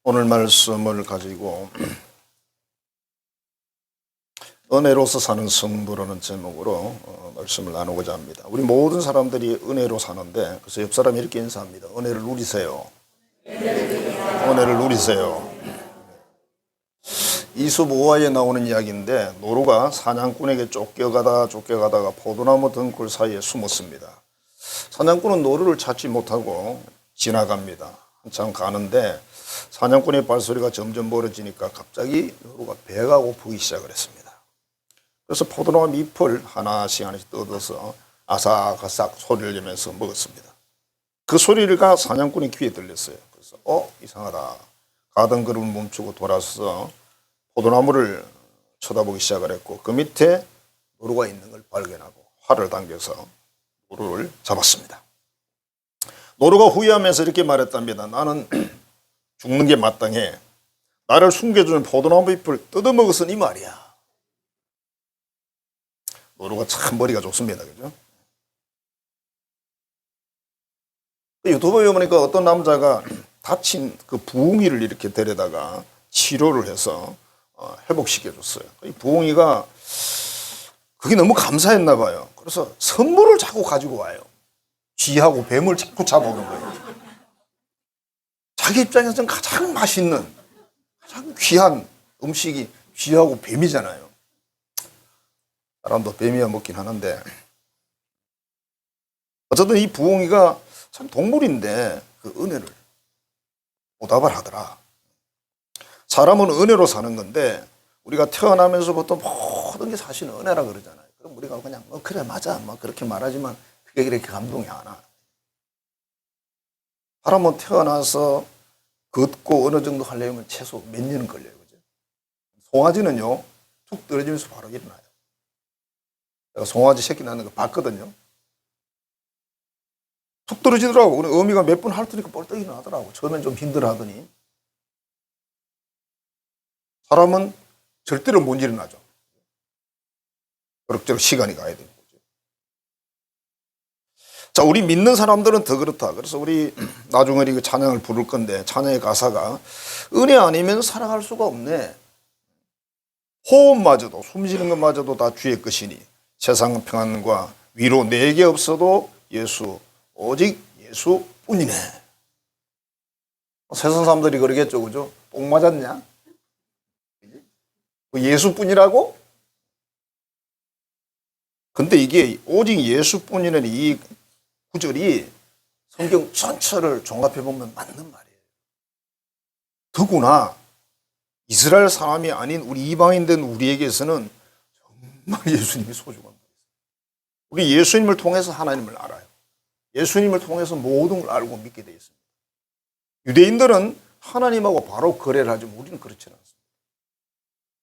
오늘 말씀을 가지고 은혜로서 사는 성부라는 제목으로 말씀을 나누고자 합니다. 우리 모든 사람들이 은혜로 사는데, 그래서 옆 사람이 이렇게 인사합니다. 은혜를 누리세요. 은혜를 누리세요. 이솝 5화에 나오는 이야기인데, 노루가 사냥꾼에게 쫓겨가다가 포도나무 등굴 사이에 숨었습니다. 사냥꾼은 노루를 찾지 못하고 지나갑니다. 한참 가는데 사냥꾼의 발소리가 점점 멀어지니까 갑자기 노루가 배가 고프기 시작을 했습니다. 그래서 포도나무 잎을 하나씩 뜯어서 아삭아삭 소리를 내면서 먹었습니다. 그 소리가 사냥꾼의 귀에 들렸어요. 그래서 이상하다. 가던 걸음을 멈추고 돌아서서 포도나무를 쳐다보기 시작을 했고, 그 밑에 노루가 있는 걸 발견하고 활을 당겨서 노루를 잡았습니다. 노루가 후회하면서 이렇게 말했답니다. 나는 죽는 게 마땅해. 나를 숨겨주는 포도나무 잎을 뜯어먹었으니 말이야. 노루가 참 머리가 좋습니다. 그죠? 유튜브에 보니까 어떤 남자가 다친 그 부엉이를 이렇게 데려다가 치료를 해서 회복시켜줬어요. 이 부엉이가 그게 너무 감사했나 봐요. 그래서 선물을 자꾸 가지고 와요. 쥐하고 뱀을 자꾸 잡아오는 거예요. 자기 입장에서는 가장 맛있는, 가장 귀한 음식이 쥐하고 뱀이잖아요. 사람도 뱀이야 먹긴 하는데, 어쨌든 이 부엉이가 참 동물인데 그 은혜를 보답을 하더라. 사람은 은혜로 사는 건데, 우리가 태어나면서부터 모든 게 사실은 은혜라 그러잖아요. 그럼 우리가 그냥 그래 맞아 그렇게 말하지만 그게 그렇게 감동이 안 와. 사람은 태어나서 걷고 어느 정도 하려면 최소 몇 년은 걸려요. 그죠? 송아지는요, 툭 떨어지면서 바로 일어나요. 제가 송아지 새끼 낳는 거 봤거든요. 툭 떨어지더라고. 우리 어미가 몇 번 핥으니까 벌떡 일어나더라고. 처음엔 좀 힘들어 하더니. 사람은 절대로 못 일어나죠. 그럭저럭 시간이 가야 되는 거죠. 자, 우리 믿는 사람들은 더 그렇다. 그래서 우리 나중에 그 찬양을 부를 건데, 찬양의 가사가 은혜 아니면 살아갈 수가 없네. 호흡마저도, 숨쉬는 것마저도 다 주의 것이니 세상 평안과 위로 내게 없어도 예수, 오직 예수뿐이네. 세상 사람들이 그러겠죠, 그죠? 뽕 맞았냐? 예수뿐이라고? 근데 이게 오직 예수뿐이라는 이 구절이 성경 전체를 종합해보면 맞는 말이에요. 더구나 이스라엘 사람이 아닌 우리 이방인 된 우리에게서는 정말 예수님이 소중한 거예요. 우리 예수님을 통해서 하나님을 알아요. 예수님을 통해서 모든 걸 알고 믿게 되어 있습니다. 유대인들은 하나님하고 바로 거래를 하지만 우리는 그렇지 않습니다.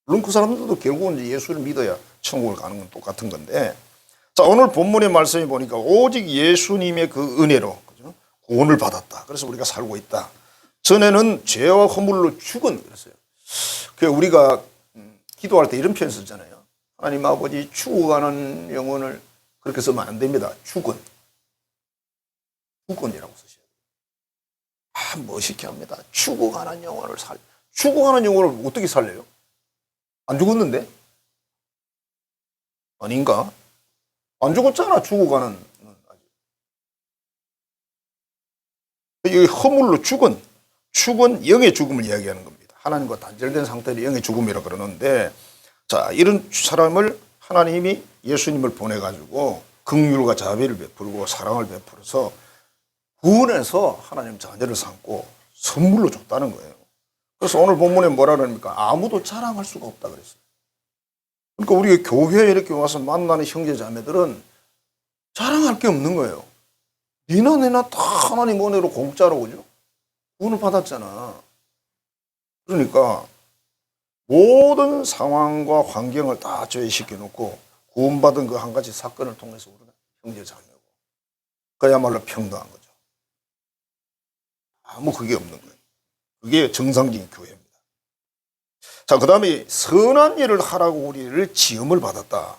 물론 그 사람들도 결국은 예수를 믿어야 천국을 가는 건 똑같은 건데, 자, 오늘 본문의 말씀이 보니까 오직 예수님의 그 은혜로, 그죠? 구원을 받았다. 그래서 우리가 살고 있다. 전에는 죄와 허물로 죽은, 그랬어요. 그 우리가 기도할 때 이런 표현 쓰잖아요. 하나님 아버지 죽어가는 영혼을, 그렇게 쓰면 안 됩니다. 죽은이라고 쓰셔야 돼요. 멋있게 합니다. 죽어가는 영혼을 죽어가는 영혼을 어떻게 살려요? 안 죽었는데? 아닌가? 안 죽었잖아, 죽어가는. 이 허물로 죽은 영의 죽음을 이야기하는 겁니다. 하나님과 단절된 상태를 영의 죽음이라고 그러는데, 자, 이런 사람을 하나님이 예수님을 보내가지고 긍휼과 자비를 베풀고 사랑을 베풀어서 구원해서 하나님 자녀를 삼고 선물로 줬다는 거예요. 그래서 오늘 본문에 뭐라 그럽니까? 아무도 자랑할 수가 없다 그랬어요. 그러니까 우리 교회에 이렇게 와서 만나는 형제 자매들은 자랑할 게 없는 거예요. 니나 내나 다 하나님 은혜로 공짜로, 그죠? 구원을 받았잖아. 그러니까 모든 상황과 환경을 다 저해시켜 놓고 구원받은 그 한 가지 사건을 통해서 우리가 형제 자매고, 그야말로 평등한 거죠. 아무 그게 없는 거예요. 그게 정상적인 교회입니다. 자, 그 다음에 선한 일을 하라고 우리를 지음을 받았다.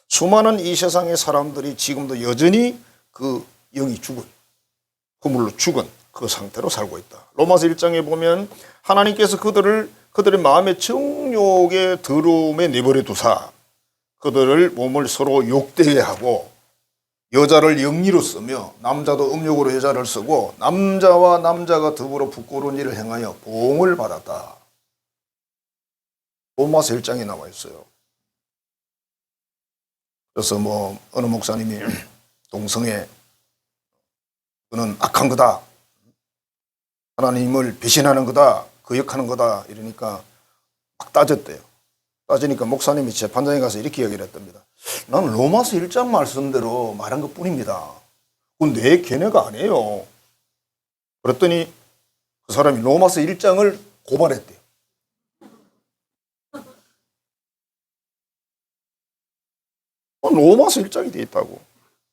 수많은 이 세상의 사람들이 지금도 여전히 그 영이 죽은, 허물로 죽은 그 상태로 살고 있다. 로마서 1장에 보면 하나님께서 그들의 마음의 정욕의 더러움에 내버려 두사 그들을 몸을 서로 욕되게 하고 여자를 영리로 쓰며 남자도 음욕으로 여자를 쓰고 남자와 남자가 더불어 부끄러운 일을 행하여 보응을 받았다. 로마서 1장에 나와 있어요. 그래서 뭐 어느 목사님이 동성애 그는 악한 거다. 하나님을 배신하는 거다. 거역하는 거다. 이러니까 막 따졌대요. 따지니까 목사님이 재판장에 가서 이렇게 얘기를 했답니다. 나는 로마서 1장 말씀대로 말한 것 뿐입니다. 그건 내 견해가 아니에요. 그랬더니 그 사람이 로마서 1장을 고발했대요. 로마서 1장이 돼 있다고.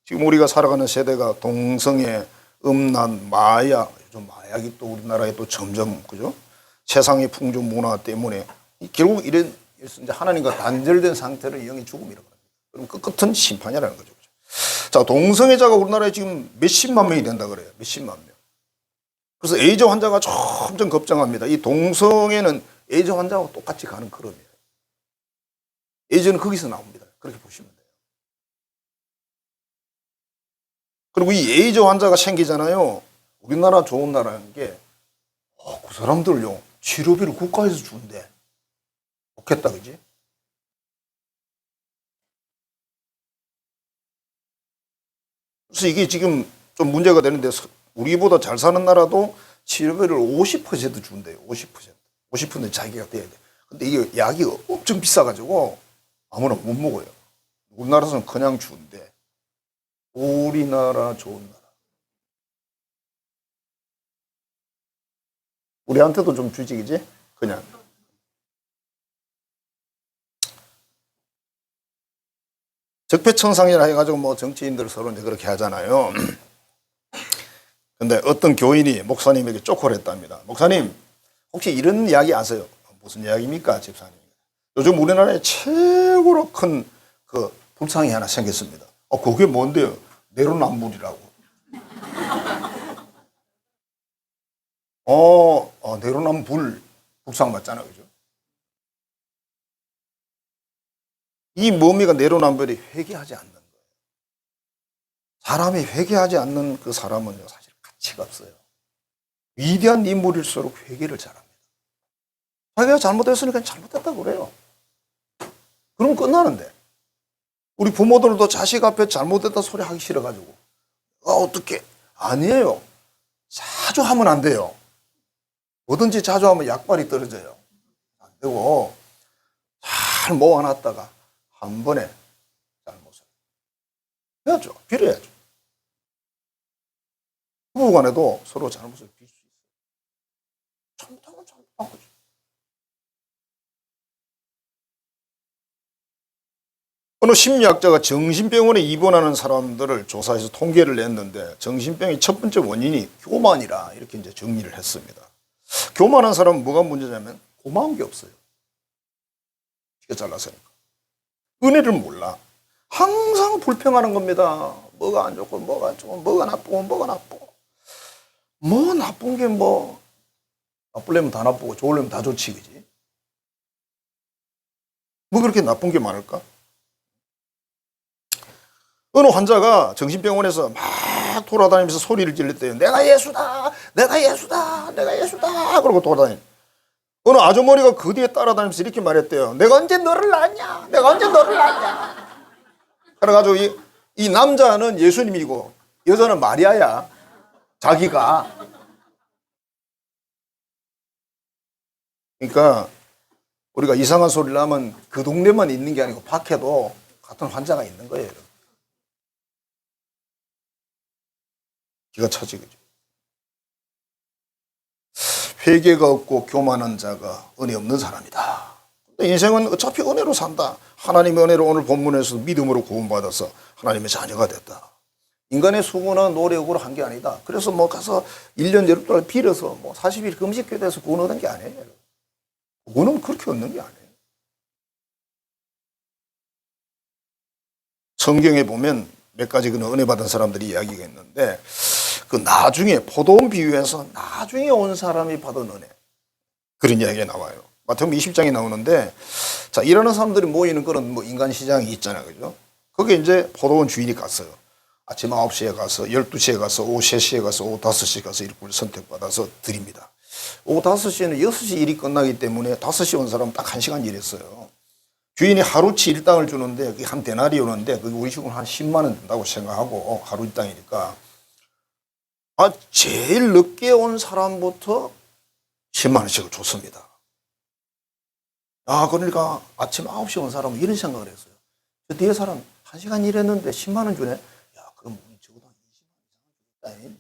지금 우리가 살아가는 세대가 동성애, 음란, 마약, 요즘 마약이 또 우리나라에 또 점점 그죠? 세상의 풍조 문화 때문에 결국 이런 이제 하나님과 단절된 상태를 영의 죽음이라고 합니다. 그럼 그 끝은 심판이라는 거죠. 자, 동성애자가 우리나라에 지금 몇십만 명이 된다 그래요. 몇십만 명. 그래서 에이즈 환자가 점점 급증합니다. 이 동성애는 에이즈 환자와 똑같이 가는 걸음이에요. 에이즈는 거기서 나옵니다. 그렇게 보시면 돼요. 그리고 이 에이즈 환자가 생기잖아요. 우리나라 좋은 나라는 게, 그 사람들요, 치료비를 국가에서 준대. 좋겠다, 그지? 그래서 이게 지금 좀 문제가 되는데, 우리보다 잘 사는 나라도 치료비를 50% 준대요. 50%. 50% 자기가 돼야 돼. 근데 이게 약이 엄청 비싸가지고 아무나 못 먹어요. 우리나라에서는 그냥 준대. 우리나라 좋은 나라. 우리한테도 좀 주지, 그지? 그냥. 적폐청산이라 해가지고 뭐 정치인들 서로 이제 그렇게 하잖아요. 근데 어떤 교인이 목사님에게 쪼콜 했답니다. 목사님, 혹시 이런 이야기 아세요? 무슨 이야기입니까, 집사님? 요즘 우리나라에 최고로 큰 그 불상이 하나 생겼습니다. 그게 뭔데요? 내로남불이라고. 내로남불 불상 맞잖아요, 그죠? 이 뭡니까? 내로남불이 회개하지 않는 거예요. 사람이 회개하지 않는 그 사람은요, 사실 가치가 없어요. 위대한 인물일수록 회개를 잘합니다. 자기가 잘못했으니까 잘못했다고 그래요. 그럼 끝나는데. 우리 부모들도 자식 앞에 잘못했다 소리 하기 싫어가지고. 어떡해. 아니에요. 자주 하면 안 돼요. 뭐든지 자주 하면 약발이 떨어져요. 안 되고, 잘 모아놨다가 한 번에 잘못을 해야죠. 빌어야죠. 부부간에도 서로 잘못을 빌 수 있어요. 잘못하면 잘못한 거죠. 어느 심리학자가 정신병원에 입원하는 사람들을 조사해서 통계를 냈는데 정신병의 첫 번째 원인이 교만이라 이렇게 이제 정리를 했습니다. 교만한 사람은 뭐가 문제냐면 고마운 게 없어요. 이게 잘나서니까. 은혜를 몰라. 항상 불평하는 겁니다. 뭐가 안 좋고 뭐가 안 좋고 뭐가 나쁘고 뭐가 나쁘고. 뭐 나쁜 게 뭐 나쁘려면 다 나쁘고 좋으려면 다 좋지, 그지? 뭐 그렇게 나쁜 게 많을까? 어느 환자가 정신병원에서 막 돌아다니면서 소리를 질렀대요. 내가 예수다! 내가 예수다! 내가 예수다! 그러고 돌아다니. 어느 아주머니가 그 뒤에 따라다니면서 이렇게 말했대요. 내가 언제 너를 낳았냐? 내가 언제 너를 낳았냐? 그래가지고 이 남자는 예수님이고 여자는 마리아야. 자기가. 그러니까 우리가 이상한 소리를 하면 그 동네만 있는 게 아니고 밖에도 같은 환자가 있는 거예요. 기가 차지, 그죠? 회개가 없고 교만한 자가 은혜 없는 사람이다. 인생은 어차피 은혜로 산다. 하나님의 은혜로 오늘 본문에서 믿음으로 구원받아서 하나님의 자녀가 됐다. 인간의 수고나 노력으로 한 게 아니다. 그래서 뭐 가서 1년 12달 빌어서 뭐 40일 금식교대에서 구원 얻은 게 아니에요. 구원은 그렇게 얻는 게 아니에요. 성경에 보면 몇 가지 그 은혜 받은 사람들이 이야기가 있는데 그 나중에 포도원 비유해서 나중에 온 사람이 받은 은혜. 그런 이야기가 나와요. 마태복음 20장에 나오는데, 자, 일하는 사람들이 모이는 그런 뭐 인간 시장이 있잖아요. 그죠? 거기에 이제 포도원 주인이 갔어요. 아침 9시에 가서, 12시에 가서, 오후 3시에 가서, 오후 5시에 가서 일꾼을 선택받아서 드립니다. 오후 5시에는 6시 일이 끝나기 때문에 5시 온 사람은 딱 1시간 일했어요. 주인이 하루치 일당을 주는데, 그게 한 데나리오는데, 그게 우리 식으로 한 10만 원 된다고 생각하고, 하루 일당이니까. 제일 늦게 온 사람부터 10만 원씩을 줬습니다. 그러니까 아침 9시에 온 사람은 이런 생각을 했어요. 저 뒤에 사람 1시간 일했는데 10만 원 주네? 그럼 우리 적어도 한 20만 원 주겠다.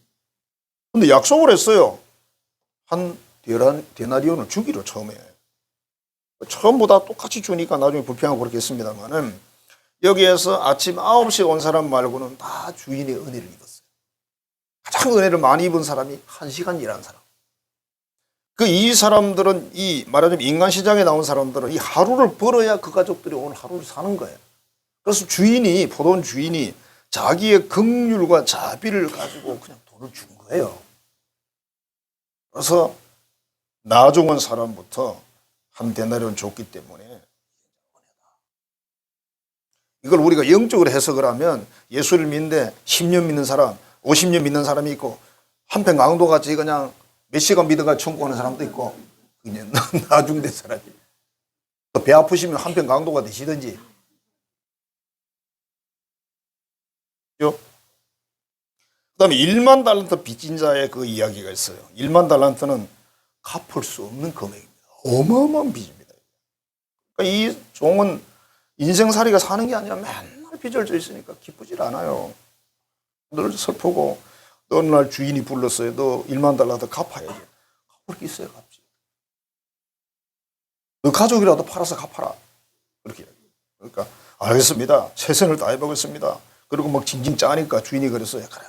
근데 약속을 했어요. 한 데나리온을 주기로 처음에. 처음보다 똑같이 주니까 나중에 불평하고 그렇겠습니다만은 여기에서 아침 9시에 온 사람 말고는 다 주인의 은혜를 입었어요. 가장 은혜를 많이 입은 사람이 1시간 일한 사람. 이 사람들은 말하자면 인간시장에 나온 사람들은 이 하루를 벌어야 그 가족들이 오늘 하루를 사는 거예요. 그래서 포도원 주인이 자기의 긍휼과 자비를 가지고 그냥 돈을 준 거예요. 그래서 나중 온 사람부터 한 데나리온 줬기 때문에 이걸 우리가 영적으로 해석을 하면 예수를 믿는데 10년 믿는 사람, 50년 믿는 사람이 있고 한편 강도같이 그냥 몇 시간 믿어가 천국하는 사람도 있고 그냥 나중 된 사람이 배 아프시면 한편 강도가 되시든지 그 다음에 1만 달란트 빚진 자의 그 이야기가 있어요. 1만 달란트는 갚을 수 없는 금액입니다. 어마어마한 빚입니다. 그러니까 이 종은 인생살이가 사는 게 아니라 맨날 빚을 져 있으니까 기쁘질 않아요. 늘 슬프고 어느 날 주인이 불렀어요. 너 1만 달란트 갚아야지. 갚을 게 있어야 갚지. 너 가족이라도 팔아서 갚아라. 그렇게. 그러니까 알겠습니다. 최선을 다해보겠습니다. 그리고 막 징징 짜니까 주인이 그랬어요. 그래,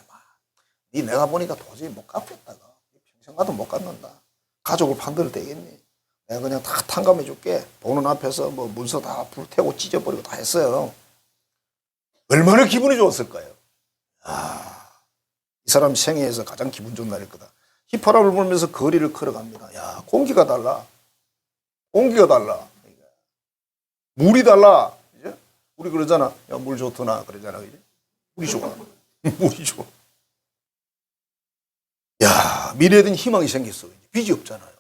니 내가 보니까 도저히 못 갚겠다가 평생 가도 못 갚는다. 가족을 판들어도 되겠니? 내가 그냥 다 탕감해 줄게. 보는 앞에서 뭐 문서 다 불태우고 찢어버리고 다 했어요. 얼마나 기분이 좋았을 거예요. 이 사람 생애에서 가장 기분 좋은 날일 거다. 휘파람을 불면서 거리를 걸어갑니다. 야, 공기가 달라. 공기가 달라. 물이 달라. 이제 우리 그러잖아. 야, 물 좋더나 그러잖아. 이제 물이 좋아. 물이 좋아. 야, 미래에 대한 희망이 생겼어. 빚이 없잖아요.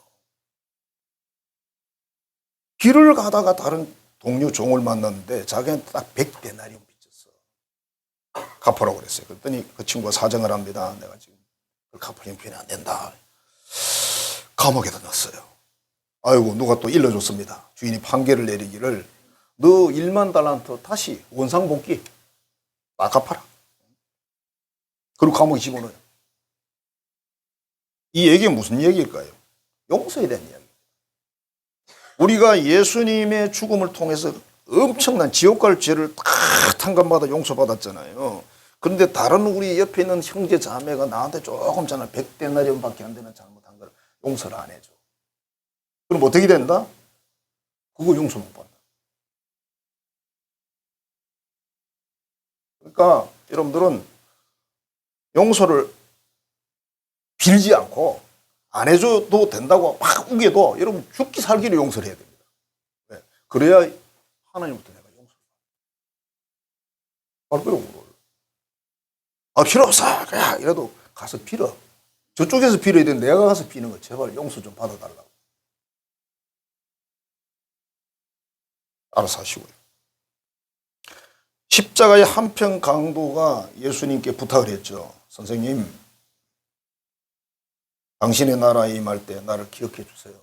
길을 가다가 다른 동료 종을 만났는데 자기한테 딱 100데나리온 빚졌어. 갚으라고 그랬어요. 그랬더니 그 친구가 사정을 합니다. 내가 지금 그걸 갚을 형편이 안 된다. 감옥에다 넣었어요. 아이고, 누가 또 일러줬습니다. 주인이 판결을 내리기를 너 1만 달란트 다시 원상복귀 다 갚아라. 그리고 감옥에 집어넣어요. 이 얘기가 무슨 얘기일까요? 용서에 대한 이야기. 우리가 예수님의 죽음을 통해서 엄청난 지옥 갈 죄를 다 탕감받아 용서받았잖아요. 그런데 다른 우리 옆에 있는 형제 자매가 나한테 조금 전에 100데나리온밖에 안 되는 잘못한 걸 용서를 안 해줘. 그럼 어떻게 된다? 그거 용서 못 받는다. 그러니까 여러분들은 용서를 빌지 않고 안 해줘도 된다고 막 우겨도 여러분 죽기 살기를 용서를 해야 됩니다. 네. 그래야 하나님부터 내가 용서를 받을 거예요. 필요 없어. 그냥 이래도 가서 빌어. 저쪽에서 빌어야 되는데 내가 가서 비는 거 제발 용서 좀 받아달라고. 알아서 하시고요. 십자가의 한편 강도가 예수님께 부탁을 했죠. 선생님, 당신의 나라에 임할 때 나를 기억해 주세요.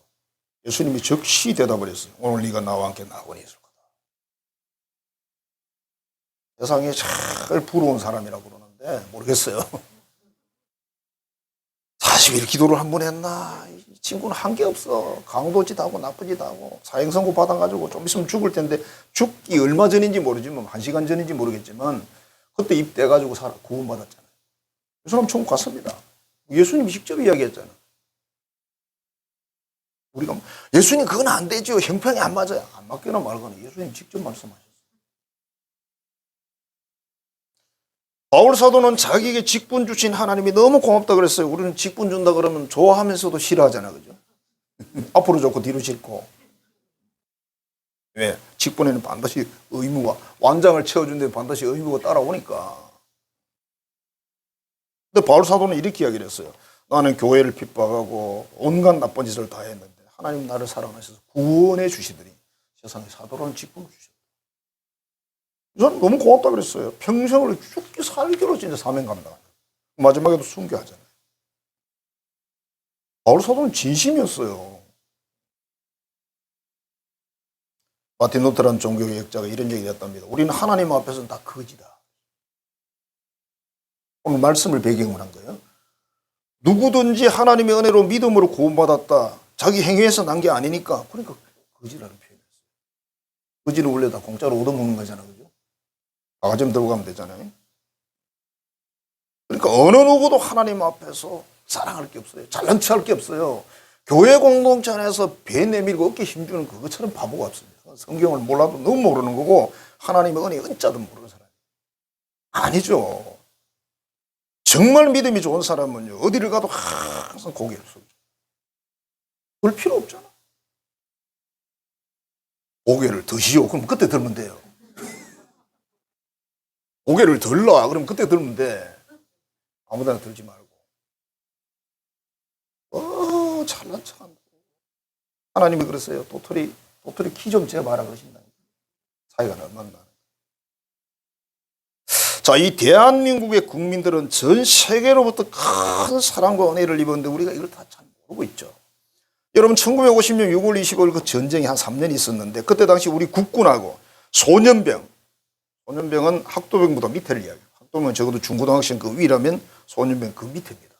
예수님이 즉시 대답을 했어요. 오늘 네가 나와 함께 낙원에 있을 거다. 세상에 제일 부러운 사람이라고 그러는데 모르겠어요. 40일 기도를 한 번 했나? 이 친구는 한 게 없어. 강도 짓 하고 나쁜 짓 하고 사형선고 받아가지고 좀 있으면 죽을 텐데 죽기 얼마 전인지 모르지만 1시간 전인지 모르겠지만 그때 입대해가지고 구원받았잖아요. 이 사람 천국 갔습니다. 예수님이 직접 이야기했잖아. 우리가 예수님 그건 안 되죠. 형평이 안 맞아요. 안 맞거나 말거나 예수님 직접 말씀하셨어요. 바울 사도는 자기에게 직분 주신 하나님이 너무 고맙다 그랬어요. 우리는 직분 준다 그러면 좋아하면서도 싫어하잖아, 그죠? 앞으로 좋고 뒤로 싫고. 왜? 직분에는 반드시 의무가, 완장을 채워준데 반드시 의무가 따라오니까. 근데 바울 사도는 이렇게 이야기를 했어요. 나는 교회를 핍박하고 온갖 나쁜 짓을 다 했는데 하나님 나를 사랑하셔서 구원해 주시더니 세상에 사도라는 직분을 주셨다. 저는 너무 고맙다 그랬어요. 평생을 죽기 살기로 진짜 사명 감당한다. 마지막에도 순교하잖아요. 바울 사도는 진심이었어요. 마틴 루터라는 종교개혁자가 이런 얘기를 했답니다. 우리는 하나님 앞에서는 다 거지다. 오늘 말씀을 배경으로 한 거예요. 누구든지 하나님의 은혜로 믿음으로 구원받았다. 자기 행위에서 난 게 아니니까. 그러니까 거지라는 표현이었어요. 거지는 원래 다 공짜로 얻어먹는 거잖아요. 그죠? 바가지 들고 가면 되잖아요. 그러니까 어느 누구도 하나님 앞에서 사랑할 게 없어요. 잘난 체할 게 없어요. 교회 공동체 안에서 배 내밀고 어깨 힘주는 그것처럼 바보가 없습니다. 성경을 몰라도 너무 모르는 거고 하나님의 은혜 은자도 모르는 사람. 아니죠. 정말 믿음이 좋은 사람은요, 어디를 가도 항상 고개를 숙이죠. 그럴 필요 없잖아. 고개를 드시오. 그럼 그때 들면 돼요. 고개를 들라. 그럼 그때 들면 돼. 아무데나 들지 말고. 잘난 척한다. 하나님이 그랬어요. 도토리 키 좀 재봐라 그러신다. 사이가 얼마나. 자, 이 대한민국의 국민들은 전 세계로부터 큰 사랑과 은혜를 입었는데 우리가 이걸 다 잘 모르고 있죠. 여러분 1950년 6월 25일 그 전쟁이 한 3년 있었는데 그때 당시 우리 국군하고 소년병은 학도병보다 밑에를 이야기해요. 학도병은 적어도 중고등학생 그 위라면 소년병 그 밑입니다.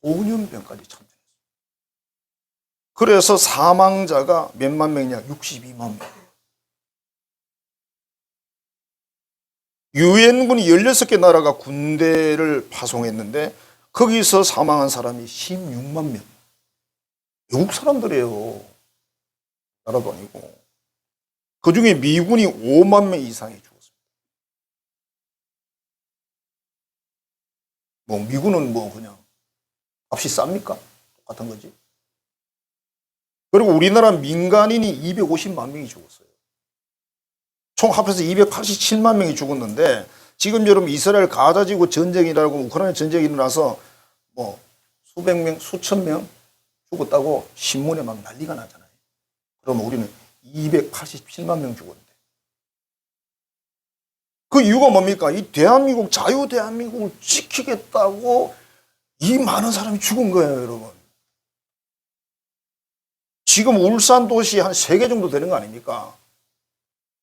소년병까지 참전했어요. 그래서 사망자가 몇만 명이냐? 62만 명. 유엔군이 16개 나라가 군대를 파송했는데 거기서 사망한 사람이 16만 명. 외국 사람들이에요. 나라도 아니고. 그중에 미군이 5만 명 이상이 죽었습니다. 뭐 미군은 뭐 그냥 값이 쌉니까? 똑같은 거지. 그리고 우리나라 민간인이 250만 명이 죽었어요. 총 합해서 287만 명이 죽었는데 지금 여러분 이스라엘 가자 지구 전쟁이라고 우크라이나 전쟁이 일어나서 뭐 수백 명, 수천 명 죽었다고 신문에 막 난리가 나잖아요. 그러면 우리는 287만 명 죽었는데 그 이유가 뭡니까? 이 대한민국 자유 대한민국을 지키겠다고 이 많은 사람이 죽은 거예요, 여러분. 지금 울산 도시 한 3개 정도 되는 거 아닙니까?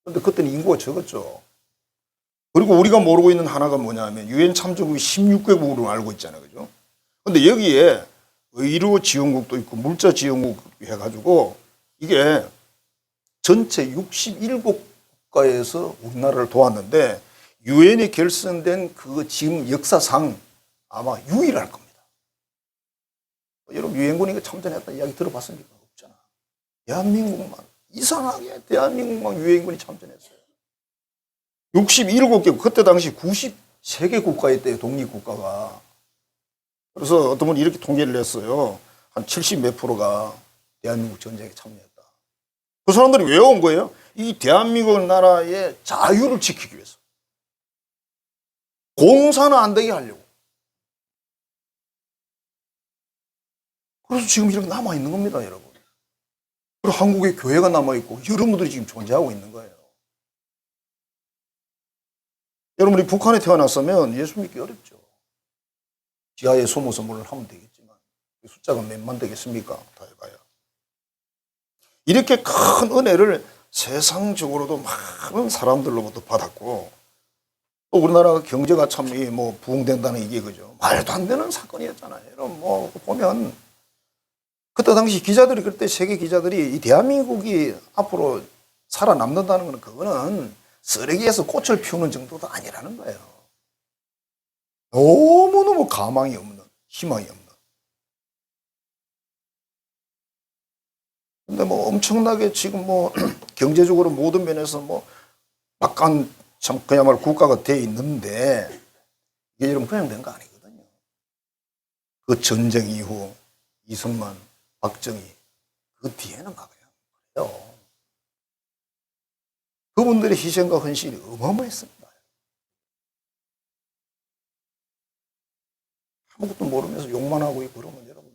그런데 그때는 인구가 적었죠. 그리고 우리가 모르고 있는 하나가 뭐냐면 유엔 참조국이 16개국으로 알고 있잖아요. 그죠? 근데 여기에 의료 지원국도 있고 물자 지원국 해가지고 이게 전체 67국가에서 우리나라를 도왔는데 유엔이 결성된 그 지금 역사상 아마 유일할 겁니다. 여러분 유엔군이 참전했다는 이야기 들어봤습니까? 없잖아. 대한민국만 이상하게 대한민국만 유엔군이 참전했어요. 67개국 그때 당시 93개 국가였대요. 독립국가가. 그래서 어떤 분이 이렇게 통계를 냈어요. 한 70 몇 프로가 대한민국 전쟁에 참여했다. 그 사람들이 왜 온 거예요? 이 대한민국 나라의 자유를 지키기 위해서. 공사는 안 되게 하려고. 그래서 지금 이렇게 남아있는 겁니다, 여러분. 그리고 한국에 교회가 남아있고 여러분들이 지금 존재하고 있는 거예요. 여러분이 북한에 태어났으면 예수 믿기 어렵죠. 지하에 숨어서 뭘 하면 되겠지만 숫자가 몇만 되겠습니까? 다 해봐야. 이렇게 큰 은혜를 세상적으로도 많은 사람들로부터 받았고 또 우리나라가 경제가 참 뭐 부흥된다는 이게 그죠. 말도 안 되는 사건이었잖아요. 여러분 뭐 보면 그때 당시 기자들이 그때 세계 기자들이 이 대한민국이 앞으로 살아남는다는 거는 그거는 쓰레기에서 꽃을 피우는 정도도 아니라는 거예요. 너무너무 가망이 없는, 희망이 없는. 근데 뭐 엄청나게 지금 뭐 경제적으로 모든 면에서 뭐 막간 참 그야말로 국가가 돼 있는데 이게 여러분 그냥 된 거 아니거든요. 그 전쟁 이후 이승만, 박정희 그 뒤에는 막아요. 그래요. 그분들의 희생과 헌신이 어마어마했습니다. 아무것도 모르면서 욕만 하고 있고 그러면 여러분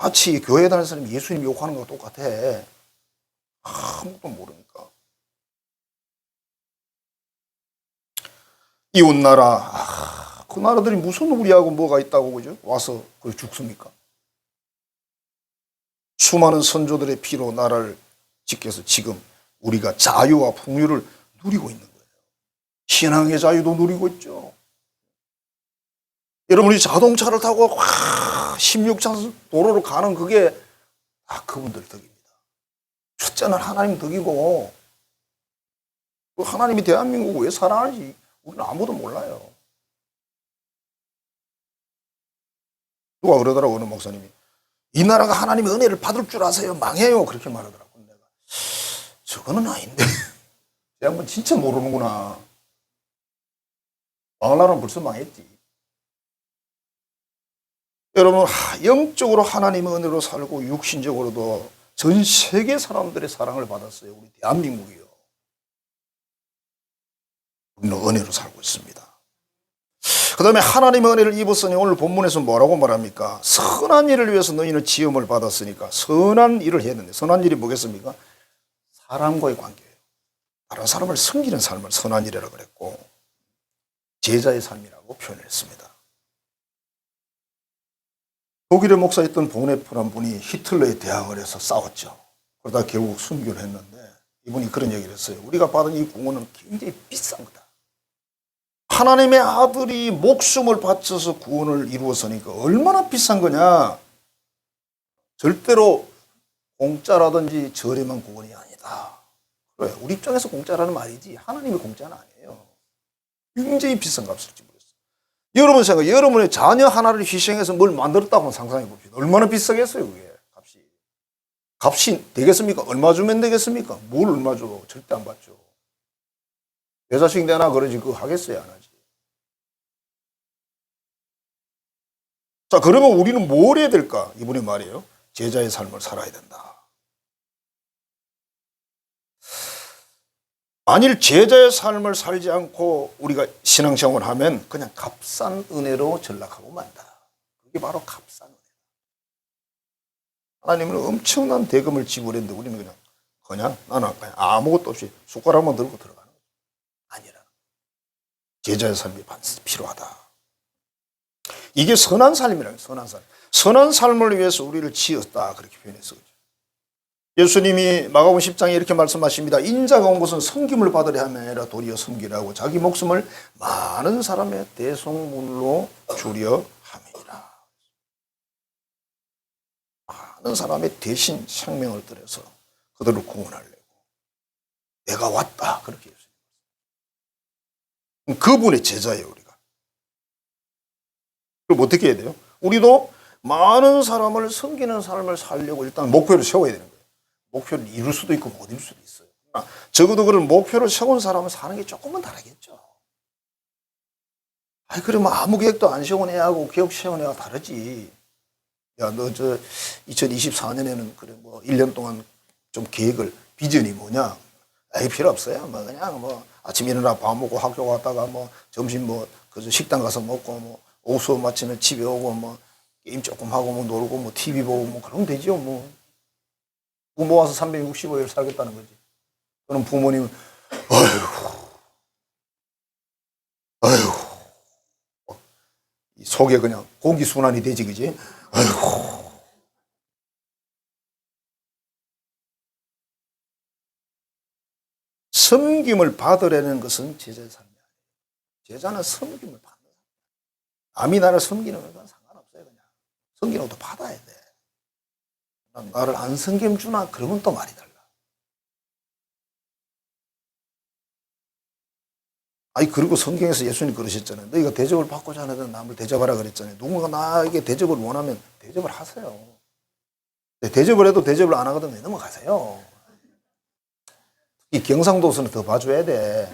마치 교회 다니는 사람이 예수님 욕하는 거랑 똑같아. 아무것도 모르니까. 이웃나라, 그 나라들이 무슨 우리하고 뭐가 있다고 그죠? 와서 그걸 죽습니까? 수많은 선조들의 피로 나라를 지켜서 지금 우리가 자유와 풍요를 누리고 있는 거예요. 신앙의 자유도 누리고 있죠. 여러분이 자동차를 타고 16차선 도로로 가는 그게 다 그분들 덕입니다. 첫째는 하나님 덕이고 하나님이 대한민국을 왜 사랑하는지 우리는 아무도 몰라요. 누가 그러더라고 어느 목사님이 이 나라가 하나님의 은혜를 받을 줄 아세요? 망해요. 그렇게 말하더라고. 내가 저거는 아닌데 내가 뭐 진짜 모르는구나. 망할 나라는 벌써 망했지. 여러분 영적으로 하나님의 은혜로 살고 육신적으로도 전 세계 사람들의 사랑을 받았어요. 우리 대한민국이요. 우리는 은혜로 살고 있습니다. 그 다음에 하나님의 은혜를 입었으니 오늘 본문에서 뭐라고 말합니까? 선한 일을 위해서 너희는 지음을 받았으니까 선한 일을 해야 되는데 선한 일이 뭐겠습니까? 사람과의 관계예요. 다른 사람을 섬기는 삶을 선한 일이라고 그랬고 제자의 삶이라고 표현했습니다. 독일의 목사였던 보네프란 분이 히틀러에 대항을 해서 싸웠죠. 그러다 결국 순교를 했는데 이분이 그런 얘기를 했어요. 우리가 받은 이 구원은 굉장히 비싼 거다. 하나님의 아들이 목숨을 바쳐서 구원을 이루었으니까 얼마나 비싼 거냐. 절대로 공짜라든지 저렴한 구원이 아니다. 그래, 우리 입장에서 공짜라는 말이지 하나님의 공짜는 아니에요. 굉장히 비싼 값을 지불했어요. 여러분 생각, 여러분의 자녀 하나를 희생해서 뭘 만들었다고 상상해 봅시다. 얼마나 비싸겠어요 그게 값이. 값이 되겠습니까? 얼마 주면 되겠습니까? 뭘 얼마 줘? 절대 안 받죠. 내 자식 내나 그러지 그거 하겠어요 안 하지. 자 그러면 우리는 뭘 해야 될까? 이분의 말이에요. 제자의 삶을 살아야 된다. 만일 제자의 삶을 살지 않고 우리가 신앙생활을 하면 그냥 값싼 은혜로 전락하고 만다. 그게 바로 값싼 은혜. 하나님은 엄청난 대금을 지불했는데 우리는 그냥 나는 그냥 아무것도 없이 숟가락만 들고 들어가는 거죠. 아니라 제자의 삶이 반드시 필요하다. 이게 선한 삶이라는 거예요. 선한 삶. 선한 삶을 위해서 우리를 지었다. 그렇게 표현해서 그렇죠. 예수님이 마가복음 10장에 이렇게 말씀하십니다. 인자가 온 것은 섬김을 받으려 함이 아니라 도리어 섬기라고 자기 목숨을 많은 사람의 대속물로 주려 함이라. 많은 사람의 대신 생명을 들여서 그들을 구원하려고 내가 왔다. 그렇게 예수님. 그분의 제자예요 우리가. 그럼 어떻게 해야 돼요? 우리도 많은 사람을 섬기는 삶을 살려고 일단 목표를 세워야 되는 거예요. 목표를 이룰 수도 있고 못 이룰 수도 있어요. 적어도 그런 목표를 세운 사람은 사는 게 조금은 다르겠죠. 아니, 그러면 아무 계획도 안 세운 애하고 계획 세운 애가 다르지. 야, 너 2024년에는 그래, 1년 동안 좀 계획을, 비전이 뭐냐? 에이, 필요 없어요. 그냥 아침 일어나 밥 먹고 학교 갔다가 점심 그저 식당 가서 먹고 오후 수업 마치면 집에 오고 게임 조금 하고 놀고 TV 보고 그러면 되죠. 그거 모아서 365일 살겠다는 거지. 그럼 부모님은 아이고 속에 그냥 공기 순환이 되지 그지? 아이고. 섬김을 받으려는 것은 제자의 삶이야. 제자는 섬김을 받는 거야. 남이 나를 섬기는 건 상관없어요. 그냥 섬기는 것도 받아야 돼. 나를 안 섬김주나 그러면 또 말이 달라. 아니 그리고 성경에서 예수님 그러셨잖아요. 너희가 대접을 받고자 하는 남을 대접하라 그랬잖아요. 누군가 나에게 대접을 원하면 대접을 하세요. 대접을 해도 대접을 안 하거든 넘어가세요. 이 경상도에서는 더 봐줘야 돼.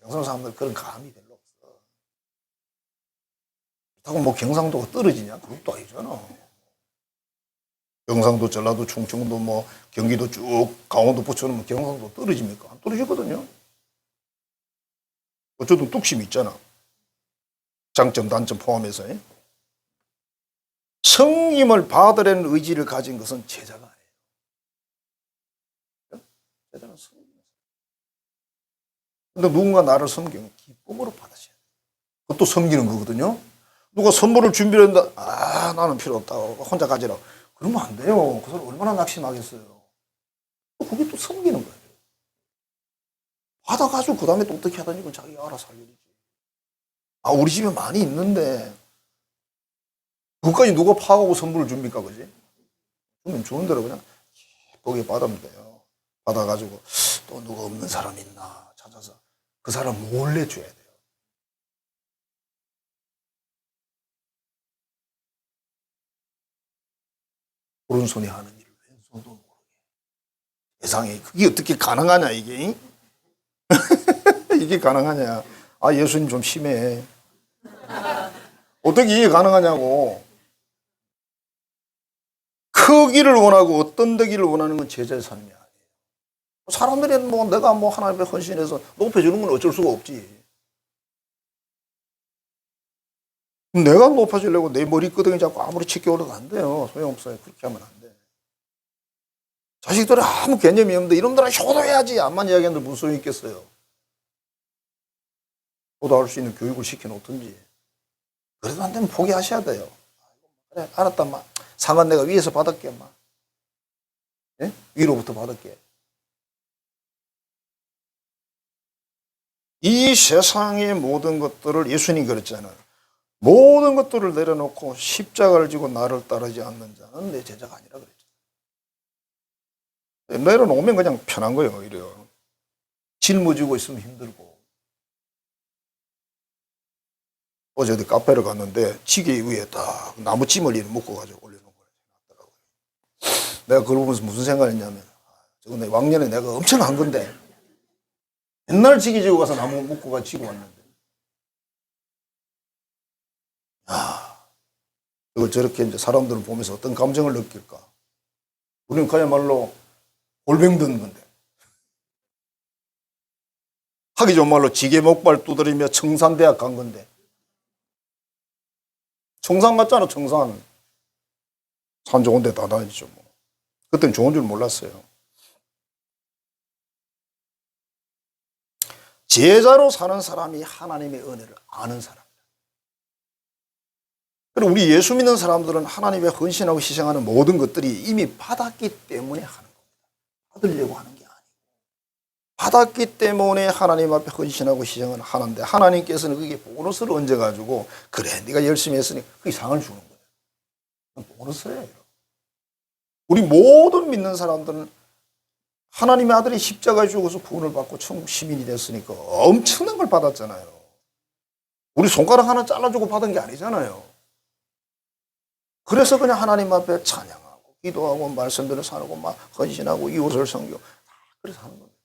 경상도 사람들 그런 감이 별로 없어. 그렇다고 뭐 경상도가 떨어지냐? 그것도 아니잖아. 경상도, 전라도, 충청도, 뭐 경기도 쭉 강원도 붙여놓으면 경상도 떨어집니까? 안 떨어지거든요. 어쨌든 뚝심이 있잖아. 장점, 단점 포함해서. 성임을 받으려는 의지를 가진 것은 제자가 아니에요. 제자는 성임. 근데 누군가 나를 섬기면 기쁨으로 받으셔야 돼요. 그것도 섬기는 거거든요. 누가 선물을 준비한다. 아, 나는 필요 없다. 혼자 가지라고. 그러면 안 돼요. 그 사람 얼마나 낙심하겠어요. 그게 또 섬기는 거예요. 받아가지고 그 다음에 또 어떻게 하든지 그건 자기가 알아서 할 일이지. 아, 우리 집에 많이 있는데 그것까지 누가 파가고 선물을 줍니까, 그지? 그러면 좋은 대로 그냥 예쁘게 받으면 돼요. 받아가지고 또 누가 없는 사람 있나 찾아서 그 사람 몰래 줘야 돼요. 오른손이 하는 일을 왼손도 모르게. 세상에 그게 어떻게 가능하냐 이게? 이게 가능하냐? 아, 예수님 좀 심해. 어떻게 이게 가능하냐고. 크기를 원하고 어떤 되기를 원하는 건 제자의 삶이 아니에요. 사람들이 뭐 내가 뭐 하나님의 헌신해서 높여주는 건 어쩔 수가 없지. 내가 높아지려고 내 머리끄덩이 잡고 아무리 치켜 올려도 안 돼요. 소용없어요. 그렇게 하면 안 돼. 자식들은 아무 개념이 없는데 이놈들은 효도해야지. 암만 이야기하는데 무슨 소용이 있겠어요. 효도할 수 있는 교육을 시켜놓든지. 그래도 안 되면 포기하셔야 돼요. 그래, 알았다, 마. 상은 내가 위에서 받을게, 마. 예? 위로부터 받을게. 이 세상의 모든 것들을 예수님이 그랬잖아요. 모든 것들을 내려놓고 십자가를 지고 나를 따르지 않는 자는 내 제자가 아니라 그랬죠. 내려놓으면 그냥 편한 거예요, 오히려. 짊어지고 있으면 힘들고. 어제 어디 카페를 갔는데 지게 위에 딱 나무찜을 묶어가지고 올려놓은 거예요. 내가 그걸 보면서 무슨 생각을 했냐면, 저거 내 왕년에 내가 엄청 한 건데, 맨날 지게 지고 가서 나무 묶어가 지고 왔는데. 야, 이걸 저렇게 이제 사람들을 보면서 어떤 감정을 느낄까? 우리는 그야말로 골병 든 건데. 하기 좋은 말로 지게 목발 두드리며 청산대학 간 건데. 청산 갔잖아, 청산. 산 좋은 데 다 다니죠, 뭐. 그때는 좋은 줄 몰랐어요. 제자로 사는 사람이 하나님의 은혜를 아는 사람. 그리고 우리 예수 믿는 사람들은 하나님의 헌신하고 희생하는 모든 것들이 이미 받았기 때문에 하는 겁니다. 받으려고 하는 게 아니고. 받았기 때문에 하나님 앞에 헌신하고 희생을 하는데 하나님께서는 그게 보너스를 얹어가지고 그래 네가 열심히 했으니 그 상을 주는 거예요. 보너스예요. 우리 모든 믿는 사람들은 하나님의 아들이 십자가에 죽어서 구원을 받고 천국 시민이 됐으니까 엄청난 걸 받았잖아요. 우리 손가락 하나 잘라주고 받은 게 아니잖아요. 그래서 그냥 하나님 앞에 찬양하고 기도하고 말씀대로 살고 막 헌신하고 이웃을 섬기고 다 그래서 하는 겁니다.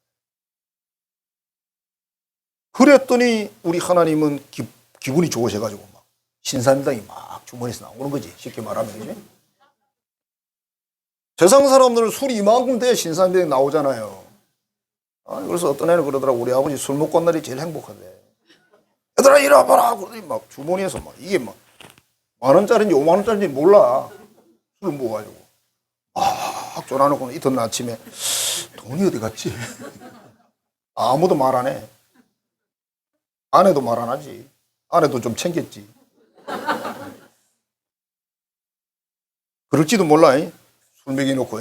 그랬더니 우리 하나님은 기분이 좋으셔가지고 막 신사임당이 막 주머니에서 나오는 거지. 쉽게 말하면. 그지? 세상 사람들은 술이 이만큼 돼야 신사임당이 나오잖아요. 그래서 어떤 애는 그러더라고. 우리 아버지 술 먹고 온 날이 제일 행복하대. 얘들아 일어나봐라. 그러더니 막 주머니에서 막 이게 막 10,000원짜리인지 50,000원짜리인지 몰라. 술을 먹어가지고 막 쫄아놓고는 이튿날 아침에 돈이 어디 갔지? 아무도 말 안 해. 아내도 말 안 하지. 아내도 좀 챙겼지. 그럴지도 몰라. 술 먹여놓고.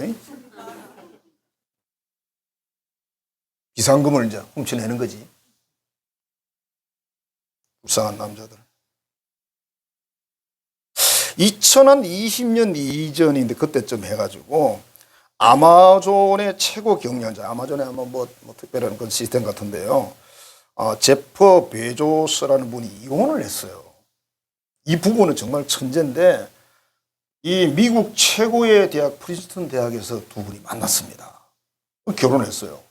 비상금을 이제 훔쳐내는 거지. 불쌍한 남자들. 2020년 이전인데 그때쯤 해가지고 아마존의 최고 경영자, 아마존에 아마 뭐 특별한 그런 시스템 같은데요. 제프 베조스라는 분이 이혼을 했어요. 이 부부는 정말 천재인데 이 미국 최고의 대학 프린스턴 대학에서 두 분이 만났습니다. 결혼했어요.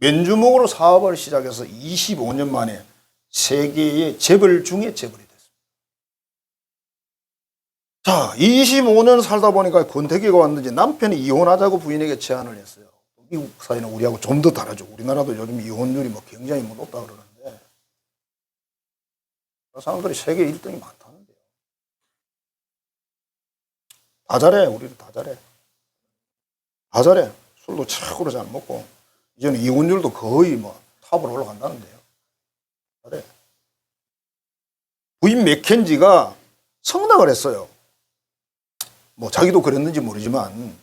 原주목으로 사업을 시작해서 25년 만에 세계의 재벌 중에 재벌이 됐습니다. 자, 25년 살다 보니까 권태기가 왔는지 남편이 이혼하자고 부인에게 제안을 했어요. 미국 사회는 우리하고 좀 더 다르죠. 우리나라도 요즘 이혼율이 굉장히 높다 그러는데 그 사람들이 세계 1등이 많다는데요. 다 잘해. 우리도 다 잘해. 다 잘해. 술도 최고로 잘 먹고 이제는 이혼율도 거의 탑으로 올라간다는데요. 잘해. 부인 맥켄지가 성낙을 했어요. 자기도 그랬는지 모르지만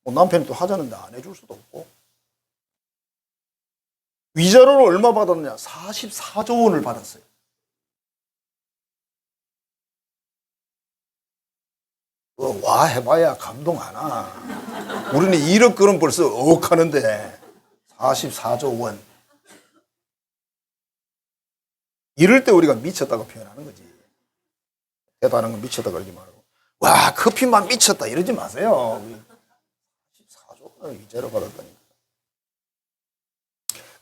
남편이 또 하자는데 안 해줄 수도 없고. 위자료를 얼마 받았느냐? 44조 원을 받았어요. 와 해봐야 감동 안 와. 우리는 1억 그럼 벌써 억억 하는데 44조 원. 이럴 때 우리가 미쳤다고 표현하는 거지. 대단한 건 미쳤다 그러지 말고. 와 커피만 미쳤다 이러지 마세요. 44조 원을 이자료 받았다니까.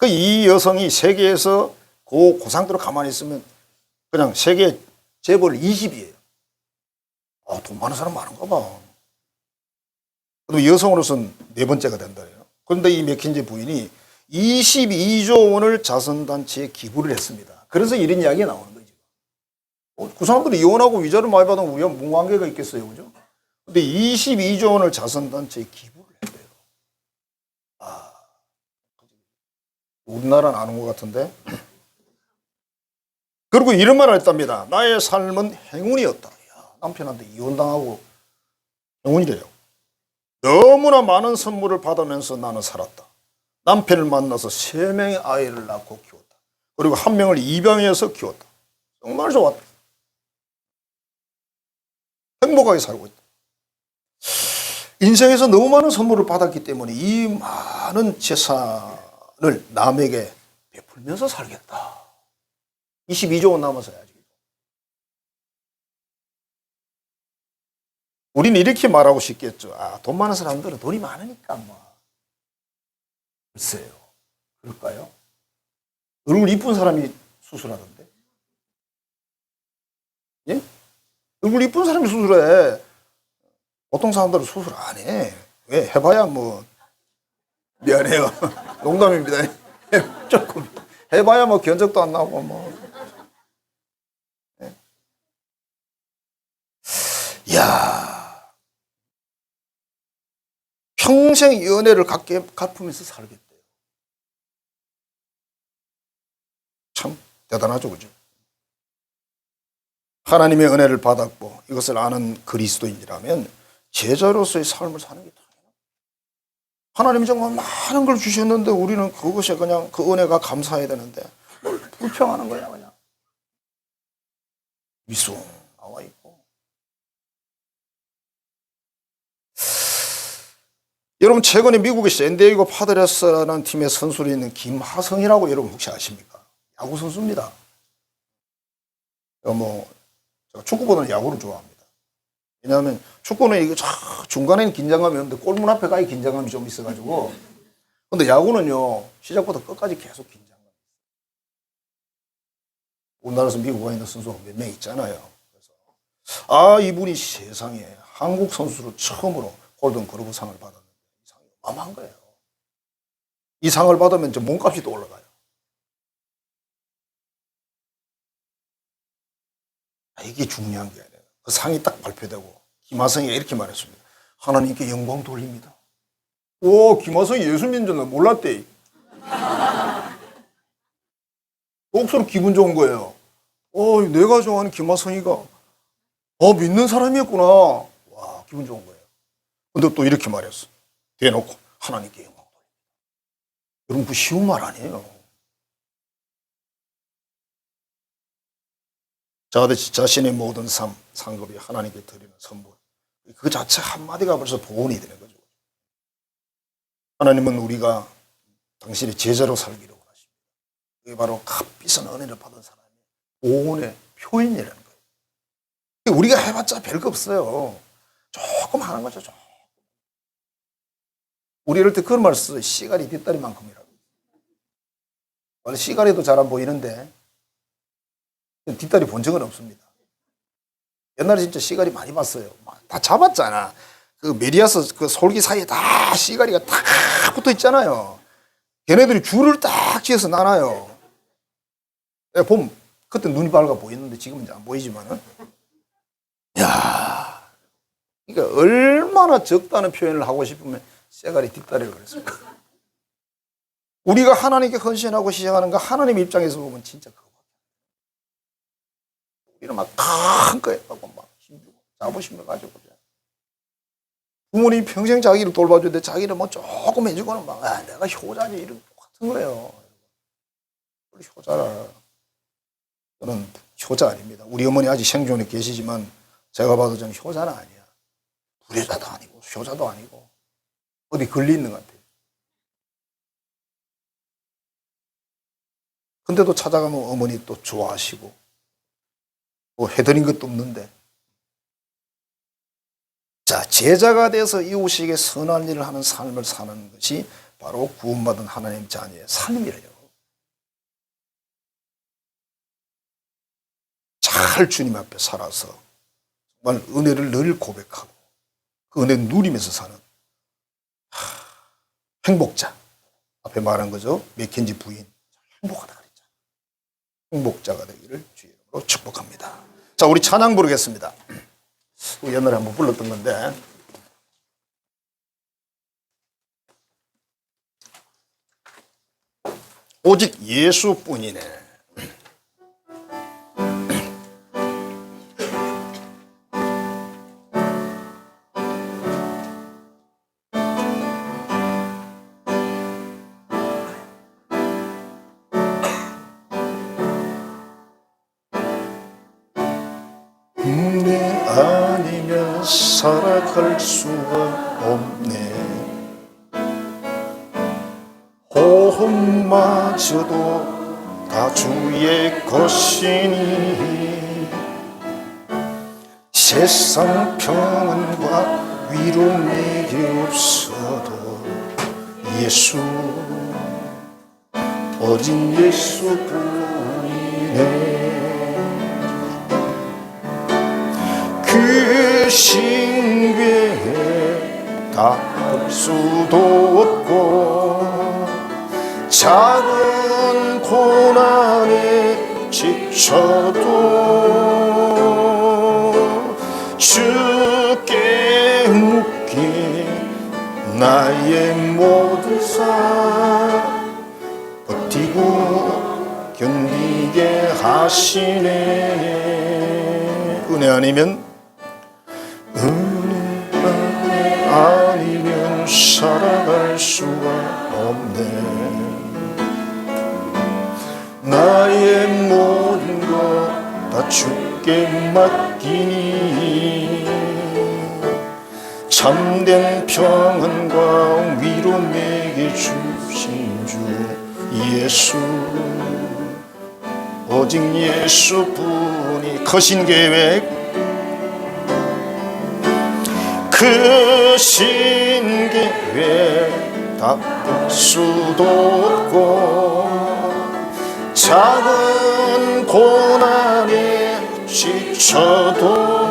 이 여성이 세계에서 그 상태로 가만히 있으면 그냥 세계 재벌 20이에요. 돈 많은 사람 많은가 봐. 그럼 여성으로서는 4번째가 된다요. 그런데 이 맥킨지 부인이 22조 원을 자선단체에 기부를 했습니다. 그래서 이런 이야기가 나오는 거죠. 그 사람들이 이혼하고 위자료 많이 받으면 우리가 무슨 관계가 있겠어요, 그죠? 근데 22조 원을 자선단체에 기부를 했대요. 우리나라는 아는 것 같은데. 그리고 이런 말을 했답니다. 나의 삶은 행운이었다. 남편한테 이혼당하고 행운이래요. 너무나 많은 선물을 받으면서 나는 살았다. 남편을 만나서 3명의 아이를 낳고 키웠다. 그리고 1명을 입양해서 키웠다. 정말 좋았다. 행복하게 살고 있다. 인생에서 너무 많은 선물을 받았기 때문에 이 많은 재산을 남에게 베풀면서 살겠다. 22조 원 남아서야지. 우리는 이렇게 말하고 싶겠죠. 돈 많은 사람들은 돈이 많으니까 글쎄요. 그럴까요? 얼굴 이쁜 사람이 수술하던데? 예? 얼굴 이쁜 사람이 수술해. 보통 사람들은 수술 안 해. 왜? 해봐야 미안해요. 농담입니다. 조금 해봐야 견적도 안 나오고 예. 이야. 평생 연애를 갚으면서 살겠대요. 참 대단하죠, 그죠? 하나님의 은혜를 받았고 이것을 아는 그리스도인이라면 제자로서의 삶을 사는 게 당연해요. 하나님이 정말 많은 걸 주셨는데 우리는 그것이 그냥 그 은혜가 감사해야 되는데 뭘 불평하는 거야, 그냥. 미송 나와 있고. 여러분 최근에 미국의 샌디에이고 파드레스라는 팀의 선수로 있는 김하성이라고 여러분 혹시 아십니까? 야구 선수입니다. 제가 축구보다는 야구를 좋아합니다. 왜냐하면 축구는 이게 중간에는 긴장감이 없는데 골문 앞에 가야 긴장감이 좀 있어가지고. 근데 야구는요 시작부터 끝까지 계속 긴장감이 있어요. 우리나라에서 미국 와 있는 선수가 몇 명 있잖아요. 그래서 이분이 세상에 한국 선수로 처음으로 골든 글러브상을 받았는데 이 상이 어마어마한 거예요. 이 상을 받으면 이제 몸값이 또 올라가요. 이게 중요한 게 아니에요. 그 상이 딱 발표되고 김하성이 이렇게 말했습니다. 하나님께 영광 돌립니다. 오, 김하성이 예수님인 줄 몰랐대. 억수로 기분 좋은 거예요. 내가 좋아하는 김하성이가 믿는 사람이었구나. 와, 기분 좋은 거예요. 근데 또 이렇게 말했어. 대놓고 하나님께 영광 돌립니다. 여러분 그 쉬운 말 아니에요. 자신의 모든 삶, 상급이 하나님께 드리는 선물. 그 자체 한마디가 벌써 보온이 되는 거죠. 하나님은 우리가 당신의 제자로 살기를 원하십니다. 그게 바로 값비싼 은혜를 받은 사람의 보온의 표현이라는 거예요. 우리가 해봤자 별거 없어요. 조금 하는 거죠. 조금. 우리 이럴 때 그런 말 써요. 씨가리 뒷다리만큼이라고. 원래 시가리도 잘 안 보이는데 뒷다리 본 적은 없습니다. 옛날에 진짜 시가리 많이 봤어요. 다 잡았잖아. 그 메리아스 그 솔기 사이에 다 시가리가 딱 붙어 있잖아요. 걔네들이 줄을 딱 지어서 나눠요. 내가 보면 그때 눈이 밝아 보이는데 지금은 이제 안 보이지만은. 야, 그러니까 얼마나 적다는 표현을 하고 싶으면 쇠가리 뒷다리를 그랬을까. 우리가 하나님께 헌신하고 시작하는 거 하나님 입장에서 보면 진짜 그거. 우리는 막 큰 거에 막 힘주고 자부심을 가지고. 부모님이 평생 자기를 돌봐주는데 자기를 뭐 조금 해주고는 막, 내가 효자지, 이런 똑같은 거예요. 우리 효자라. 저는 효자 아닙니다. 우리 어머니 아직 생존에 계시지만 제가 봐도 저는 효자는 아니야. 불효자도 아니고, 효자도 아니고, 어디 걸려 있는 것 같아요. 근데도 찾아가면 어머니 또 좋아하시고, 뭐 해드린 것도 없는데. 자, 제자가 돼서 이웃에게 선한 일을 하는 삶을 사는 것이 바로 구원받은 하나님 자녀의 삶이래요. 잘 주님 앞에 살아서 정말 은혜를 늘 고백하고 그 은혜를 누리면서 사는 행복자. 앞에 말한 거죠. 맥켄지 부인. 행복하다 그랬잖아요. 행복자가 되기를 주의 이름으로 축복합니다. 자, 우리 찬양 부르겠습니다. 옛날에 한번 불렀던 건데, 오직 예수뿐이네. 아니면 살아갈 수가 없네. 호흡마저도 다 주의 것이니 세상 평안과 위로 내게 없어도 예수, 오직 예수뿐이네. 그 신비에 닿을 수도 없고 작은 고난에 지쳐도 주께 묶인 나의 모든 삶 버티고 견디게 하시네. 은혜 아니면 아니면 살아갈 수가 없네. 나의 모든 것 다 주께 맡기니 참된 평안과 위로 내게 주신 주 예수, 오직 예수뿐이. 거신 계획 그 신계획 닿을 수도 없고 작은 고난에 지쳐도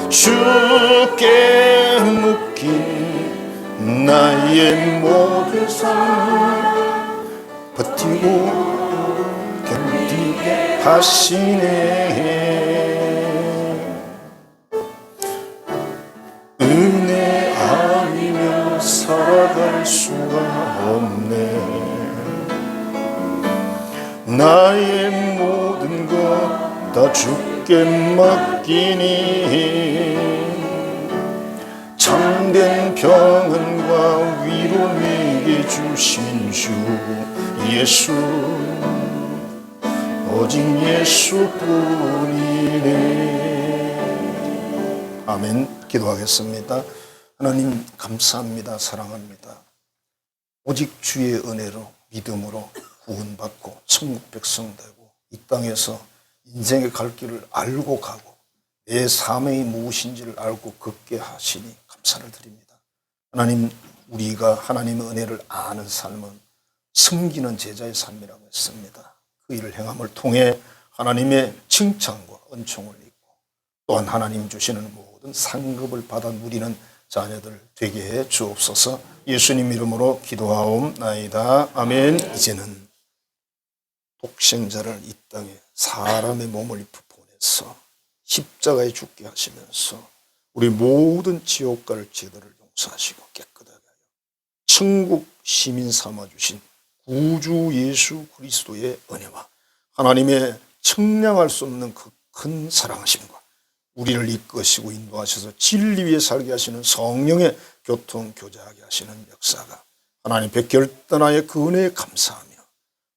주께 묶인 나의 모든 삶 버티고 견디게 하시네. 은혜 아니면 살아갈 수가 없네. 나의 모든 것 다 주께 맡기니 참된 평안과 위로 내게 주신 주 예수, 오직 예수뿐이네. 아멘. 기도하겠습니다. 하나님 감사합니다. 사랑합니다. 오직 주의 은혜로 믿음으로 구원받고 천국 백성 되고 이 땅에서 인생의 갈 길을 알고 가고 내 삶이 무엇인지를 알고 걷게 하시니 감사를 드립니다. 하나님, 우리가 하나님의 은혜를 아는 삶은 섬기는 제자의 삶이라고 했습니다. 그 일을 행함을 통해 하나님의 칭찬과 은총을 입고 또한 하나님 주시는 모든 상급을 받아 누리는 자녀들 되게 해 주옵소서. 예수님 이름으로 기도하옵나이다. 아멘. 이제는 독생자를 이 땅에 사람의 몸을 입혀 보내서 십자가에 죽게 하시면서 우리 모든 지옥과를 죄들을 용서하시고 깨끗하게 하여 천국 시민 삼아주신 구주 예수 그리스도의 은혜와 하나님의 청량할 수 없는 그 큰 사랑하심과 우리를 이끄시고 인도하셔서 진리 위에 살게 하시는 성령의 교통 교제하게 하시는 역사가 하나님 께 결단하여 그 은혜에 감사하며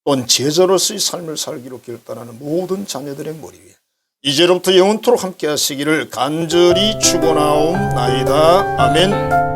또한 제자로서의 삶을 살기로 결단하는 모든 자녀들의 머리 위에 이제로부터 영원토록 함께 하시기를 간절히 축원하옵나이다. 아멘.